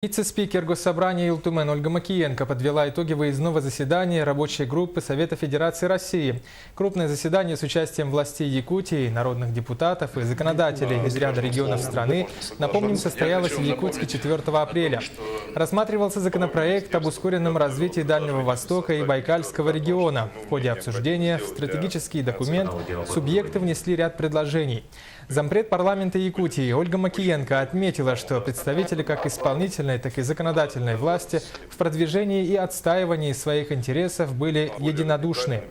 Вице-спикер Госсобрания Илтумен Ольга Макиенко подвела итоги выездного заседания рабочей группы Совета Федерации России. Крупное заседание с участием властей Якутии, народных депутатов и законодателей из ряда регионов страны, напомним, состоялось в Якутске 4 апреля. Рассматривался законопроект об ускоренном развитии Дальнего Востока и Байкальского региона. В ходе обсуждения в стратегический документ субъекты внесли ряд предложений. Зампред парламента Якутии Ольга Макиенко отметила, что представители как исполнительной, так и законодательной власти в продвижении и отстаивании своих интересов были единодушны.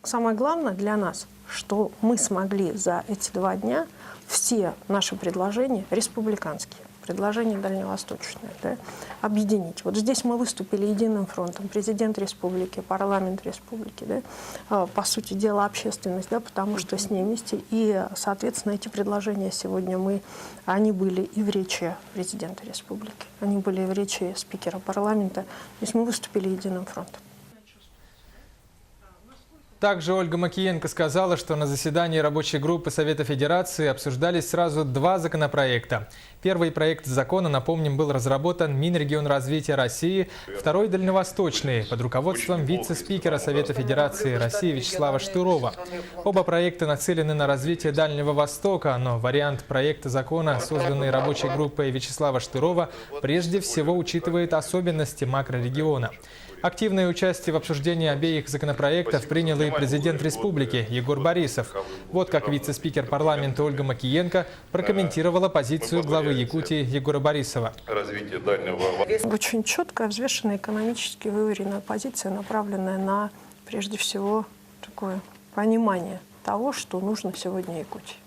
Самое главное для нас, что мы смогли за эти 2 дня все наши предложения, республиканские, предложения дальневосточные, да, объединить. Вот здесь мы выступили единым фронтом. Президент республики, парламент республики, да, по сути дела общественность, да, потому что с ней вместе. И, соответственно, эти предложения сегодня они были и в речи президента республики, они были и в речи спикера парламента. То есть мы выступили единым фронтом. Также Ольга Макиенко сказала, что на заседании рабочей группы Совета Федерации обсуждались сразу 2 законопроекта. Первый проект закона, напомним, был разработан Минрегионразвития России, второй – дальневосточный, под руководством вице-спикера Совета Федерации России Вячеслава Штырова. Оба проекта нацелены на развитие Дальнего Востока, но вариант проекта закона, созданный рабочей группой Вячеслава Штырова, прежде всего учитывает особенности макрорегиона. Активное участие в обсуждении обеих законопроектов принял и президент республики Егор Борисов. Вот как вице-спикер парламента Ольга Макиенко прокомментировала позицию главы Якутии Егора Борисова. Очень четкая, взвешенная, экономически выверенная позиция, направленная на, прежде всего, такое понимание того, что нужно сегодня Якутии.